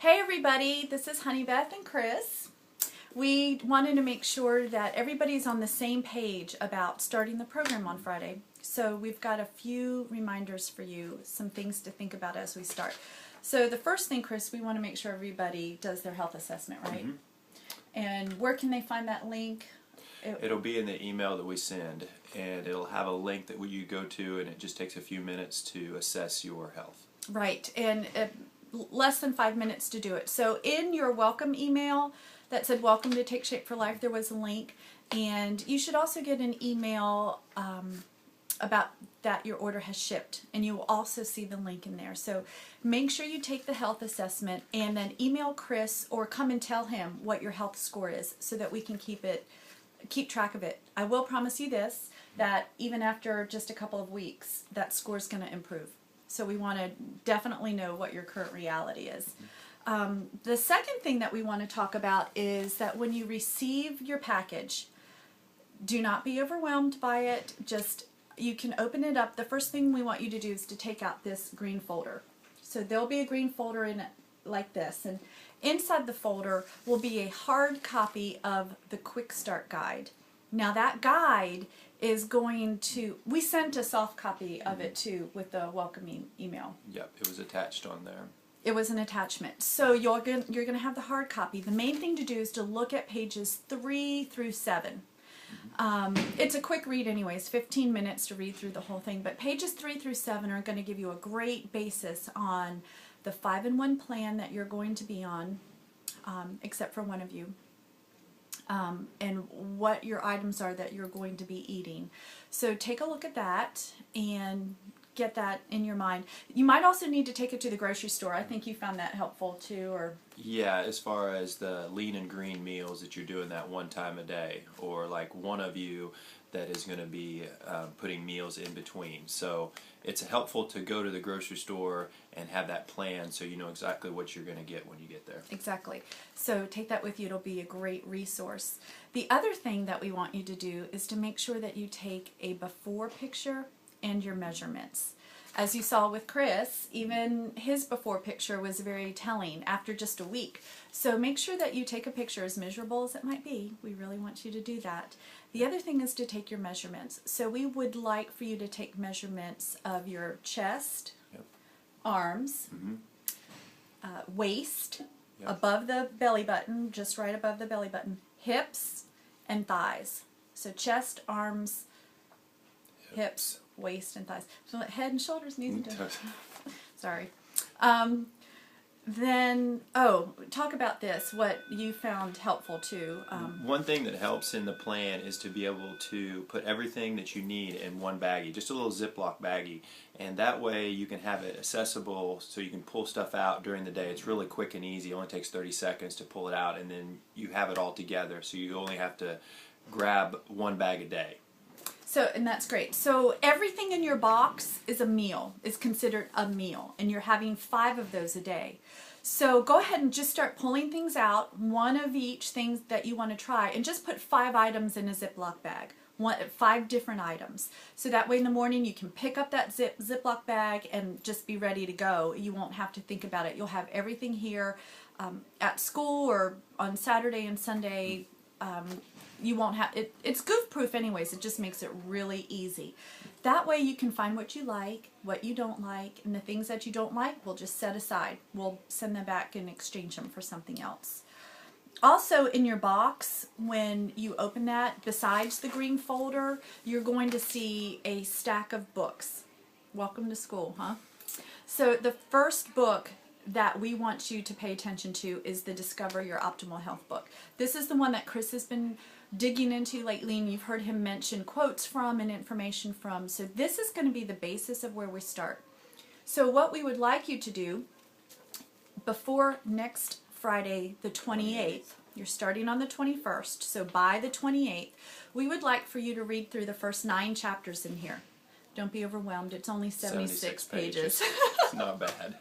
Hey everybody, this is Honeybeth and Chris. We wanted to make sure that everybody's on the same page about starting the program on Friday. So we've got a few reminders for you, some things to think about as we start. So the first thing, Chris, we want to make sure everybody does their health assessment, right? Mm-hmm. And where can they find that link? It'll be in the email that we send, and it'll have a link that you go to, and it just takes a few minutes to assess your health. Right, and less than 5 minutes to do it. So in your welcome email that said welcome to Take Shape for Life, there was a link, and you should also get an email about that your order has shipped, and you will also see the link in there. So make sure you take the health assessment and then email Chris or come and tell him what your health score is so that we can keep track of it. I will promise you this, that even after just a couple of weeks, that score is going to improve. So we want to definitely know what your current reality is. The second thing that we want to talk about is that when you receive your package, do not be overwhelmed by it. Just, you can open it up. The first thing we want you to do is to take out this green folder. So there'll be a green folder in it like this, and inside the folder will be a hard copy of the Quick Start Guide. Now that guide is going to, we sent a soft copy of it too with the welcoming email. Yep, it was attached on there. It was an attachment. So you're going to have the hard copy. The main thing to do is to look at pages 3 through 7. It's a quick read anyways, 15 minutes to read through the whole thing, but pages 3 through 7 are going to give you a great basis on the 5-in-1 plan that you're going to be on, except for one of you. And what your items are that you're going to be eating. So take a look at that and get that in your mind. You might also need to take it to the grocery store. I think you found that helpful too. Or yeah, as far as the lean and green meals that you're doing that one time a day, or like one of you that is going to be putting meals in between. So it's helpful to go to the grocery store and have that plan so you know exactly what you're going to get when you get there. Exactly. So take that with you. It'll be a great resource. The other thing that we want you to do is to make sure that you take a before picture and your measurements. As you saw with Chris, even his before picture was very telling after just a week. So make sure that you take a picture, as miserable as it might be. We really want you to do that. The other thing is to take your measurements. So we would like for you to take measurements of your chest, yep, arms, mm-hmm, waist, yep, above the belly button, just right above the belly button, hips, and thighs. So chest, arms, hips, waist, and thighs. So head and shoulders, knees and toes. Sorry. Then, talk about this, what you found helpful too. One thing that helps in the plan is to be able to put everything that you need in one baggie, just a little Ziploc baggie, and that way you can have it accessible so you can pull stuff out during the day. It's really quick and easy. It only takes 30 seconds to pull it out, and then you have it all together, so you only have to grab one bag a day. So, and that's great. So everything in your box is a meal, is considered a meal, and you're having 5 of those a day. So go ahead and just start pulling things out, one of each things that you want to try, and just put 5 items in a Ziploc bag, 5 different items. So that way in the morning you can pick up that Ziploc bag and just be ready to go. You won't have to think about it. You'll have everything here at school or on Saturday and Sunday. You won't have it. It's goof proof anyways. It just makes it really easy. That way you can find what you like, what you don't like, and the things that you don't like we'll just set aside. We'll send them back and exchange them for something else. Also in your box, when you open that, besides the green folder, you're going to see a stack of books. Welcome to school, huh? So the first book that we want you to pay attention to is the Discover Your Optimal Health book. This is the one that Chris has been digging into lately, and you've heard him mention quotes from and information from. So this is going to be the basis of where we start. So what we would like you to do before next Friday the 28th, you're starting on the 21st, so by the 28th, we would like for you to read through the first 9 chapters in here. Don't be overwhelmed. It's only 76 pages. It's not bad.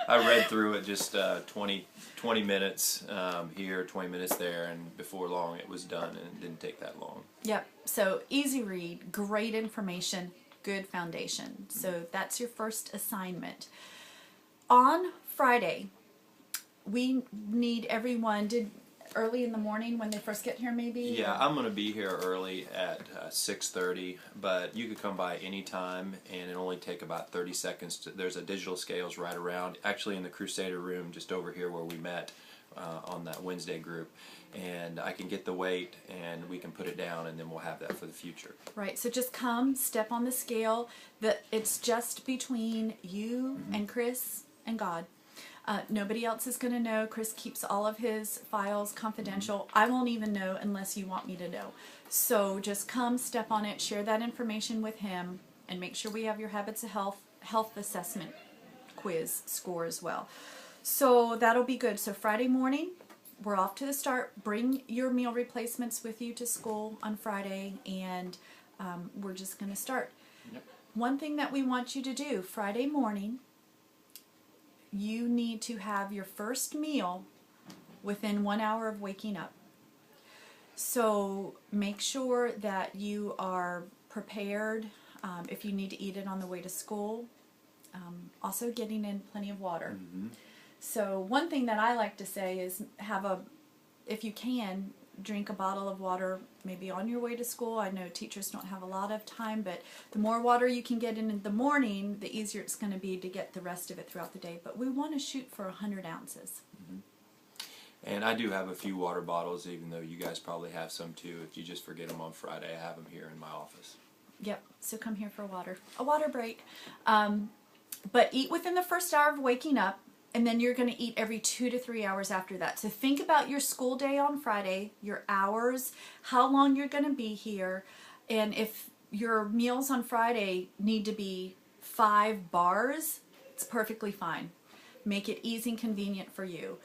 I read through it just 20 minutes here, 20 minutes there, and before long it was done, and it didn't take that long. Yep, so easy read, great information, good foundation. So that's your first assignment. On Friday, we need everyone, early in the morning when they first get here maybe? Yeah, I'm going to be here early at 6:30, but you could come by anytime, and it'll only take about 30 seconds. There's a digital scales right around, actually in the Crusader room just over here where we met on that Wednesday group. And I can get the weight, and we can put it down, and then we'll have that for the future. Right, so just come, step on the scale. It's just between you and Chris and God. Nobody else is going to know. Chris keeps all of his files confidential. I won't even know unless you want me to know. So just come, step on it, share that information with him, and make sure we have your Habits of Health assessment quiz score as well. So that'll be good. So Friday morning, we're off to the start. Bring your meal replacements with you to school on Friday, and we're just going to start. Yep. One thing that we want you to do Friday morning, you need to have your first meal within 1 hour of waking up. So make sure that you are prepared if you need to eat it on the way to school. Also getting in plenty of water. Mm-hmm. So one thing that I like to say is if you can, drink a bottle of water maybe on your way to school. I know teachers don't have a lot of time, but the more water you can get in the morning, the easier it's going to be to get the rest of it throughout the day. But we want to shoot for 100 ounces. Mm-hmm. And I do have a few water bottles, even though you guys probably have some too. If you just forget them on Friday, I have them here in my office. Yep, so come here for a water break. But eat within the first hour of waking up. And then you're going to eat every 2 to 3 hours after that. So think about your school day on Friday, your hours, how long you're going to be here. And if your meals on Friday need to be 5 bars, it's perfectly fine. Make it easy and convenient for you.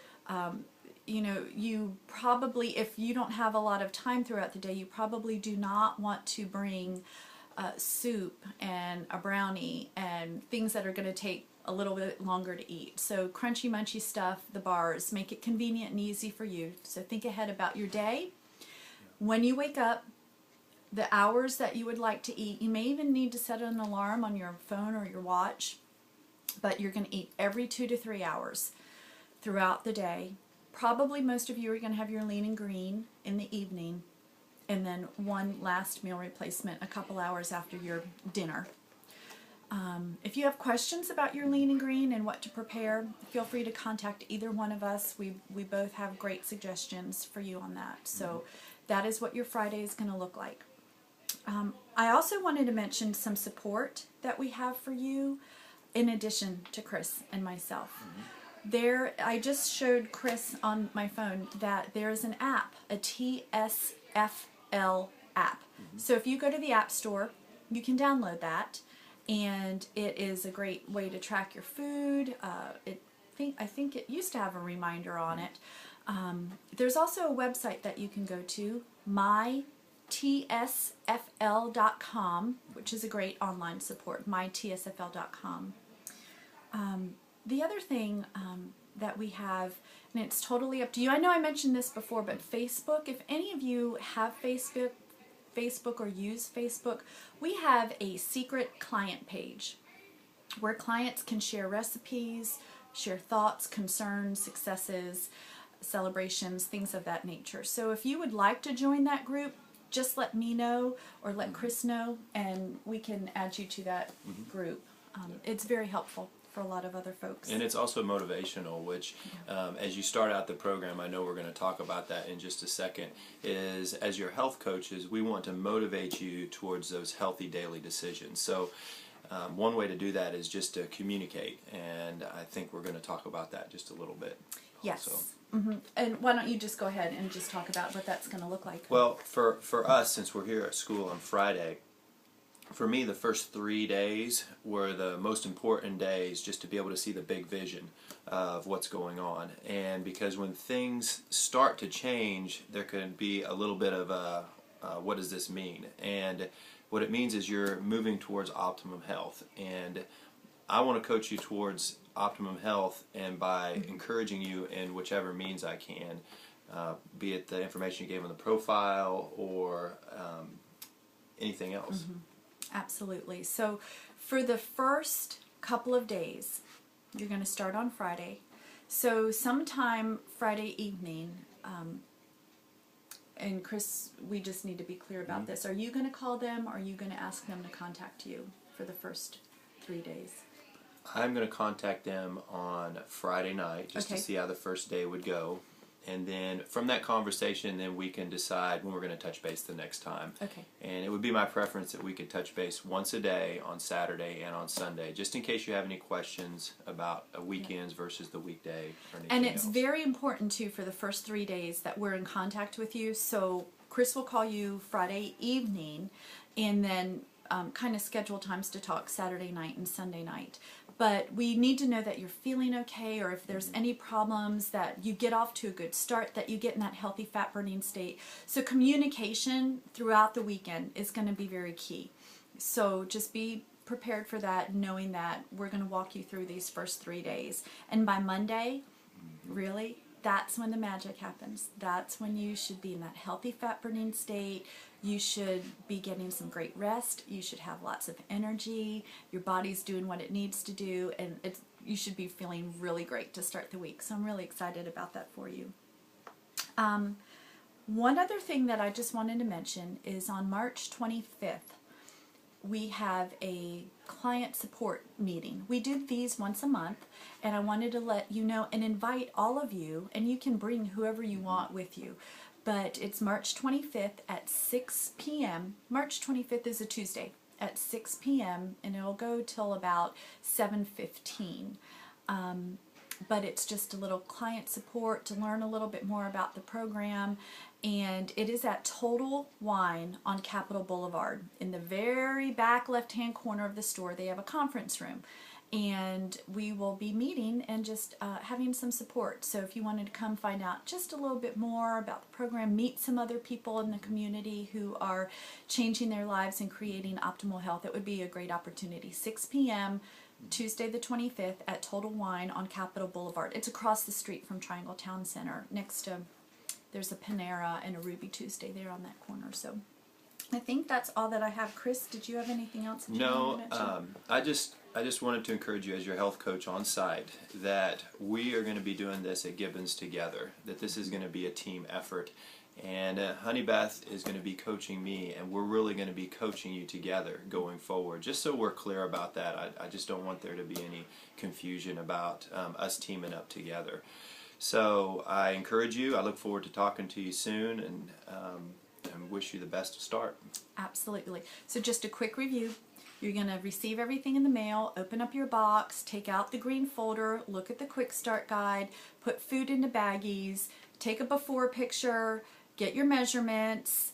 You probably, if you don't have a lot of time throughout the day, you probably do not want to bring soup and a brownie and things that are going to take a little bit longer to eat. So crunchy munchy stuff, the bars, make it convenient and easy for you. So think ahead about your day. When you wake up, the hours that you would like to eat, you may even need to set an alarm on your phone or your watch, but you're going to eat every 2 to 3 hours throughout the day. Probably most of you are going to have your lean and green in the evening, and then one last meal replacement a couple hours after your dinner. If you have questions about your lean and green and what to prepare, feel free to contact either one of us. We both have great suggestions for you on that. So that is what your Friday is going to look like. I also wanted to mention some support that we have for you in addition to Chris and myself. I just showed Chris on my phone that there's an app, a TSFL app. So if you go to the App Store, you can download that. And it is a great way to track your food. I think it used to have a reminder on it. There's also a website that you can go to, mytsfl.com, which is a great online support, mytsfl.com. The other thing that we have, and it's totally up to you. I know I mentioned this before, but Facebook, if any of you have Facebook or use Facebook, we have a secret client page where clients can share recipes, share thoughts, concerns, successes, celebrations, things of that nature. So if you would like to join that group, just let me know or let Chris know, and we can add you to that group. It's very helpful for a lot of other folks. And it's also motivational, which as you start out the program, I know we're going to talk about that in just a second, is as your health coaches, we want to motivate you towards those healthy daily decisions. So one way to do that is just to communicate, and I think we're going to talk about that just a little bit. Yes. Also. And why don't you just go ahead and just talk about what that's going to look like? Well, for us, since we're here at school on Friday, for me, the first 3 days were the most important days, just to be able to see the big vision of what's going on. And because when things start to change, there can be a little bit of what does this mean? And what it means is you're moving towards optimum health. And I want to coach you towards optimum health, and by encouraging you in whichever means I can, be it the information you gave on the profile or anything else. Absolutely. So for the first couple of days, you're going to start on Friday. So sometime Friday evening, and Chris, we just need to be clear about this. Are you going to call them, or are you going to ask them to contact you for the first 3 days? I'm going to contact them on Friday night just to see how the first day would go. And then from that conversation, then we can decide when we're going to touch base the next time. Okay. And it would be my preference that we could touch base once a day on Saturday and on Sunday, just in case you have any questions about weekends versus the weekday or anything And it's else. very important, too, for the first 3 days that we're in contact with you. So Chris will call you Friday evening and then kind of schedule times to talk Saturday night and Sunday night. But we need to know that you're feeling okay, or if there's any problems, that you get off to a good start, that you get in that healthy fat burning state. So communication throughout the weekend is going to be very key. So just be prepared for that, knowing that we're going to walk you through these first 3 days. And by Monday, really, that's when the magic happens. That's when you should be in that healthy fat burning state. You should be getting some great rest. You should have lots of energy. Your body's doing what it needs to do, and you should be feeling really great to start the week. So I'm really excited about that for you. One other thing that I just wanted to mention is on March 25th, we have a client support meeting. We do these once a month, and I wanted to let you know and invite all of you, and you can bring whoever you want with you. But it's March 25th at 6 p.m. March 25th is a Tuesday at 6 p.m. and it'll go till about 7:15. But it's just a little client support to learn a little bit more about the program. And it is at Total Wine on Capitol Boulevard. In the very back left-hand corner of the store, they have a conference room. And we will be meeting and just having some support. So if you wanted to come find out just a little bit more about the program, meet some other people in the community who are changing their lives and creating optimal health, it would be a great opportunity. 6 p.m. Tuesday the 25th at Total Wine on Capitol Boulevard. It's across the street from Triangle Town Center. Next to, there's a Panera and a Ruby Tuesday there on that corner. So I think that's all that I have. Chris, did you have anything else that you wanted to mention? I just wanted to encourage you as your health coach on site that we are going to be doing this at Gibbons together, that this is going to be a team effort. And Honey Beth is going to be coaching me, and we're really going to be coaching you together going forward. Just so we're clear about that, I just don't want there to be any confusion about us teaming up together. So I encourage you. I look forward to talking to you soon, and wish you the best to start. Absolutely. So just a quick review. You're going to receive everything in the mail, open up your box, take out the green folder, look at the quick start guide, put food into baggies, take a before picture, get your measurements,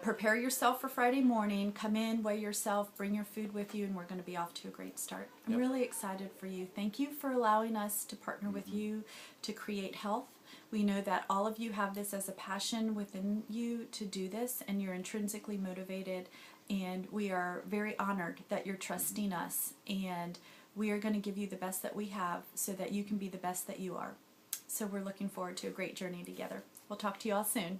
prepare yourself for Friday morning, come in, weigh yourself, bring your food with you, and we're going to be off to a great start. I'm really excited for you. Thank you for allowing us to partner with you to create health. We know that all of you have this as a passion within you to do this, and you're intrinsically motivated, and we are very honored that you're trusting us, and we are going to give you the best that we have so that you can be the best that you are. So we're looking forward to a great journey together. We'll talk to you all soon.